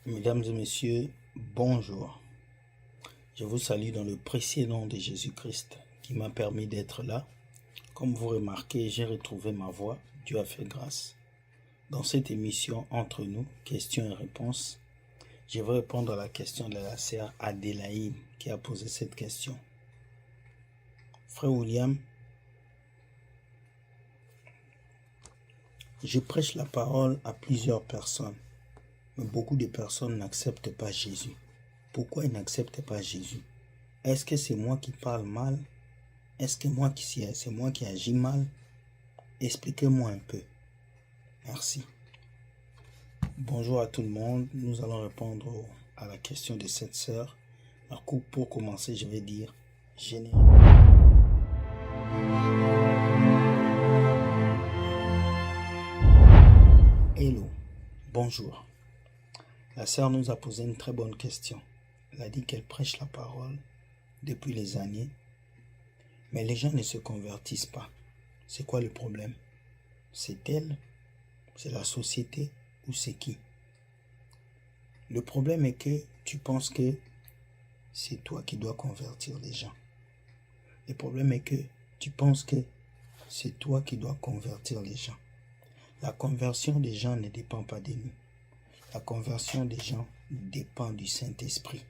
Mesdames et messieurs, bonjour. Je vous salue dans le précieux nom de Jésus-Christ qui m'a permis d'être là. Comme vous remarquez, j'ai retrouvé ma voix. Dieu a fait grâce. Dans cette émission Entre nous, questions et réponses, je vais répondre à la question de la sœur Adélaïde qui a posé cette question. Frère William, je prêche la parole à plusieurs personnes, mais beaucoup de personnes n'acceptent pas Jésus. Pourquoi ils n'acceptent pas Jésus? Est-ce que c'est moi qui parle mal? Est-ce que c'est moi qui agis mal? Expliquez-moi un peu. Merci. Bonjour à tout le monde. Nous allons répondre à la question de cette sœur. Pour commencer, je vais dire générique. Hello, bonjour. La sœur nous a posé une très bonne question. Elle a dit qu'elle prêche la parole depuis les années, mais les gens ne se convertissent pas. C'est quoi le problème? C'est elle? C'est la société? Ou c'est qui? Le problème est que tu penses que c'est toi qui dois convertir les gens. Le problème est que tu penses que c'est toi qui dois convertir les gens. La conversion des gens ne dépend pas de nous. La conversion des gens dépend du Saint-Esprit.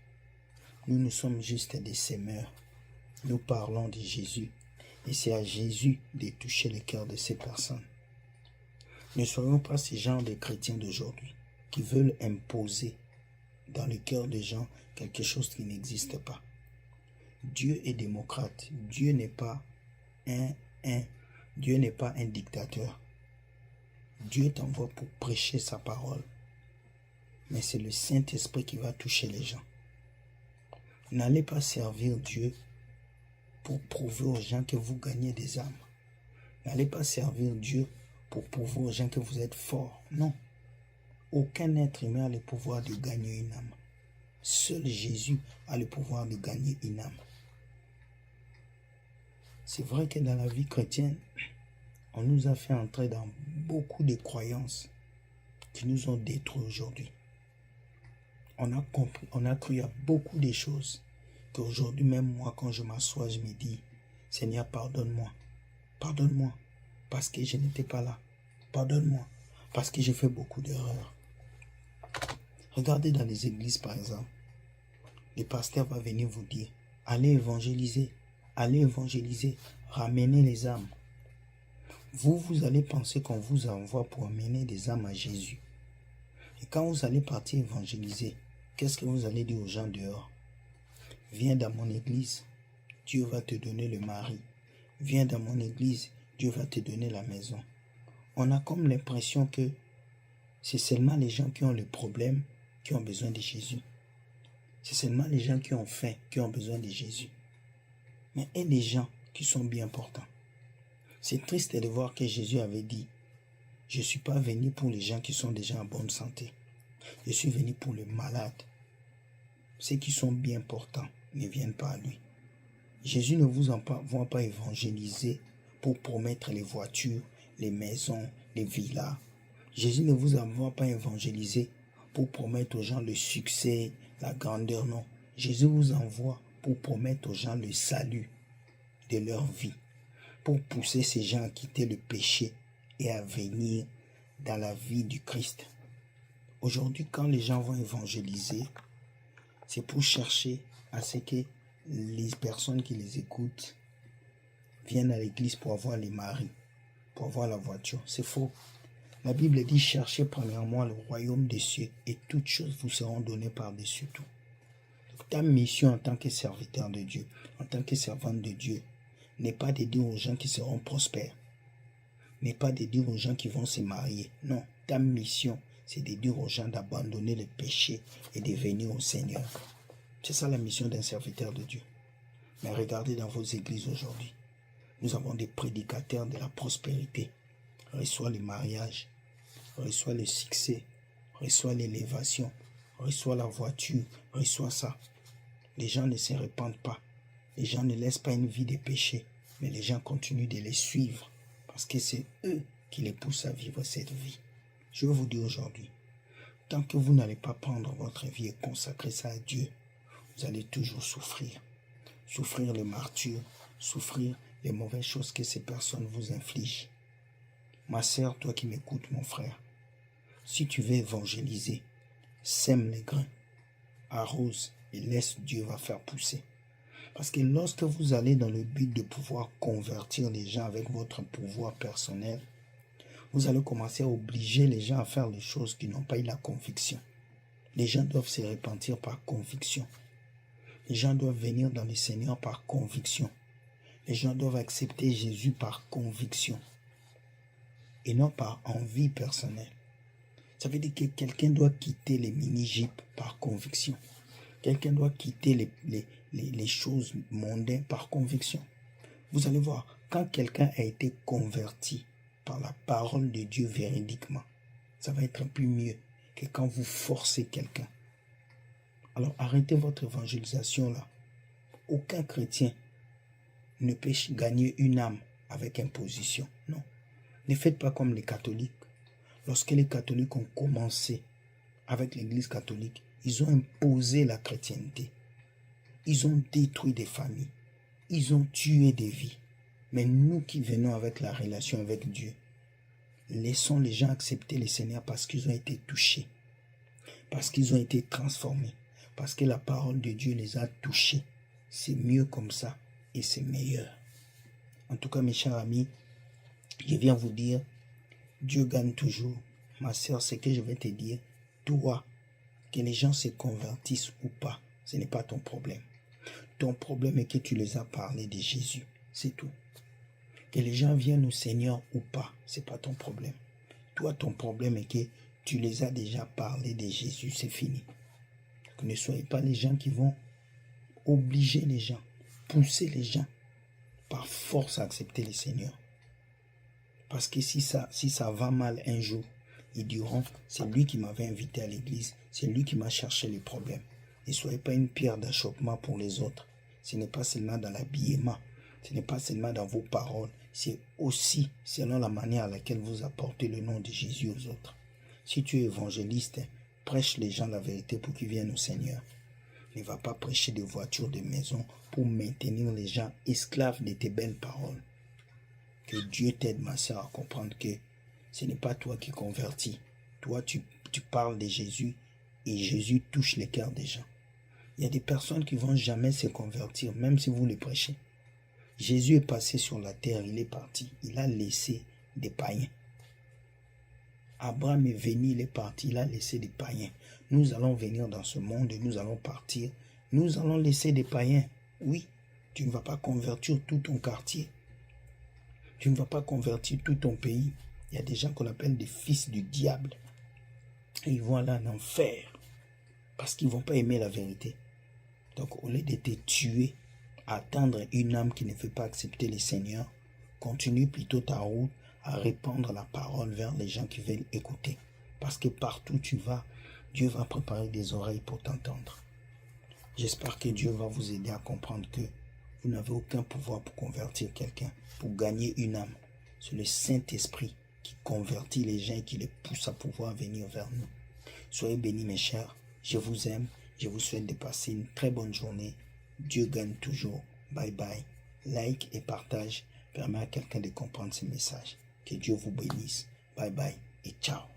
Nous sommes juste des semeurs. Nous parlons de Jésus. Et c'est à Jésus de toucher le cœur de ces personnes. Ne soyons pas ces gens de chrétiens d'aujourd'hui qui veulent imposer dans le cœur des gens quelque chose qui n'existe pas. Dieu est démocrate. Dieu n'est pas un dictateur. Dieu t'envoie pour prêcher sa parole. Mais c'est le Saint-Esprit qui va toucher les gens. N'allez pas servir Dieu pour prouver aux gens que vous gagnez des âmes. N'allez pas servir Dieu pour prouver aux gens que vous êtes forts. Non. Aucun être humain a le pouvoir de gagner une âme. Seul Jésus a le pouvoir de gagner une âme. C'est vrai que dans la vie chrétienne, on nous a fait entrer dans beaucoup de croyances qui nous ont détruits aujourd'hui. On a cru à beaucoup de choses qu'aujourd'hui, même moi, quand je m'assois, je me dis, Seigneur, pardonne-moi. Pardonne-moi parce que je n'étais pas là. Pardonne-moi parce que j'ai fait beaucoup d'erreurs. Regardez dans les églises, par exemple. Le pasteur va venir vous dire, allez évangéliser, ramenez les âmes. Vous allez penser qu'on vous envoie pour amener des âmes à Jésus. Et quand vous allez partir évangéliser, qu'est-ce que vous allez dire aux gens dehors? Viens dans mon église, Dieu va te donner le mari. Viens dans mon église, Dieu va te donner la maison. On a comme l'impression que c'est seulement les gens qui ont le problème qui ont besoin de Jésus. C'est seulement les gens qui ont faim qui ont besoin de Jésus. Mais il y a des gens qui sont bien portants. C'est triste de voir que Jésus avait dit, je ne suis pas venu pour les gens qui sont déjà en bonne santé. Je suis venu pour les malades. Ceux qui sont bien portants ne viennent pas à lui. Jésus ne vous envoie pas évangéliser pour promettre les voitures, les maisons, les villas. Jésus ne vous envoie pas évangéliser pour promettre aux gens le succès, la grandeur, non. Jésus vous envoie pour promettre aux gens le salut de leur vie, pour pousser ces gens à quitter le péché et à venir dans la vie du Christ. Aujourd'hui, quand les gens vont évangéliser, c'est pour chercher à ce que les personnes qui les écoutent viennent à l'église pour avoir les maris, pour avoir la voiture. C'est faux. La Bible dit, cherchez premièrement le royaume des cieux et toutes choses vous seront données par-dessus tout. Donc, ta mission en tant que serviteur de Dieu, en tant que servante de Dieu, n'est pas de dire aux gens qui seront prospères, n'est pas de dire aux gens qui vont se marier. Non, ta mission, c'est de dire aux gens d'abandonner le péché et de venir au Seigneur. C'est ça la mission d'un serviteur de Dieu. Mais regardez dans vos églises aujourd'hui. Nous avons des prédicateurs de la prospérité. Reçoit le mariage, reçoit le succès, reçoit l'élévation, reçoit la voiture, reçoit ça. Les gens ne se répandent pas. Les gens ne laissent pas une vie de péché. Mais les gens continuent de les suivre. Parce que c'est eux qui les poussent à vivre cette vie. Je veux vous dire aujourd'hui, Tant que vous n'allez pas prendre votre vie et consacrer ça à Dieu, vous allez toujours souffrir. Souffrir le martyre, souffrir les mauvaises choses que ces personnes vous infligent. Ma sœur, toi qui m'écoutes, mon frère, si tu veux évangéliser, sème les grains, arrose et laisse Dieu va faire pousser. Parce que lorsque vous allez dans le but de pouvoir convertir les gens avec votre pouvoir personnel, vous allez commencer à obliger les gens à faire les choses qui n'ont pas eu la conviction. Les gens doivent se repentir par conviction. Les gens doivent venir dans le Seigneur par conviction. Les gens doivent accepter Jésus par conviction et non par envie personnelle. Ça veut dire que quelqu'un doit quitter les mini-jeeps par conviction. Quelqu'un doit quitter les choses mondaines par conviction. Vous allez voir, quand quelqu'un a été converti par la parole de Dieu véridiquement, ça va être un peu mieux que quand vous forcez quelqu'un. Alors arrêtez votre évangélisation là. Aucun chrétien ne peut gagner une âme avec imposition. Non. Ne faites pas comme les catholiques. Lorsque les catholiques ont commencé avec l'église catholique, ils ont imposé la chrétienté. Ils ont détruit des familles. Ils ont tué des vies. Mais nous qui venons avec la relation avec Dieu, laissons les gens accepter le Seigneur parce qu'ils ont été touchés, parce qu'ils ont été transformés, parce que la parole de Dieu les a touchés. C'est mieux comme ça et c'est meilleur. En tout cas, mes chers amis, je viens vous dire, Dieu gagne toujours. Ma sœur, ce que je vais te dire, toi, que les gens se convertissent ou pas, ce n'est pas ton problème. Ton problème est que tu les as parlé de Jésus. C'est tout. Que les gens viennent au Seigneur ou pas, ce n'est pas ton problème. Toi, ton problème est que tu les as déjà parlé de Jésus, c'est fini. Donc, ne soyez pas les gens qui vont obliger les gens, pousser les gens par force à accepter le Seigneur. Parce que si ça va mal un jour, ils diront, c'est lui qui m'avait invité à l'église, c'est lui qui m'a cherché les problèmes. Ne soyez pas une pierre d'achoppement pour les autres. Ce n'est pas seulement dans l'habillement, ce n'est pas seulement dans vos paroles, c'est aussi selon la manière à laquelle vous apportez le nom de Jésus aux autres. Si tu es évangéliste, prêche les gens la vérité pour qu'ils viennent au Seigneur. Ne va pas prêcher des voitures, des maisons pour maintenir les gens esclaves de tes belles paroles. Que Dieu t'aide, ma soeur, à comprendre que ce n'est pas toi qui convertis. Toi, tu parles de Jésus et Jésus touche les cœurs des gens. Il y a des personnes qui ne vont jamais se convertir, même si vous les prêchez. Jésus est passé sur la terre, il est parti. Il a laissé des païens. Abraham est venu, il est parti, il a laissé des païens. Nous allons venir dans ce monde et nous allons partir. Nous allons laisser des païens. Oui, tu ne vas pas convertir tout ton quartier. Tu ne vas pas convertir tout ton pays. Il y a des gens qu'on appelle des fils du diable. Et ils vont aller en enfer parce qu'ils ne vont pas aimer la vérité. Donc, au lieu de te tuer, attendre une âme qui ne veut pas accepter le Seigneur, continue plutôt ta route à répandre la parole vers les gens qui veulent écouter. Parce que partout où tu vas, Dieu va préparer des oreilles pour t'entendre. J'espère que Dieu va vous aider à comprendre que vous n'avez aucun pouvoir pour convertir quelqu'un, pour gagner une âme. C'est le Saint-Esprit qui convertit les gens et qui les pousse à pouvoir venir vers nous. Soyez bénis mes chers, je vous aime, je vous souhaite de passer une très bonne journée. Dieu gagne toujours. Bye bye. Like et partage permet à quelqu'un de comprendre ce message. Que Dieu vous bénisse. Bye bye et ciao.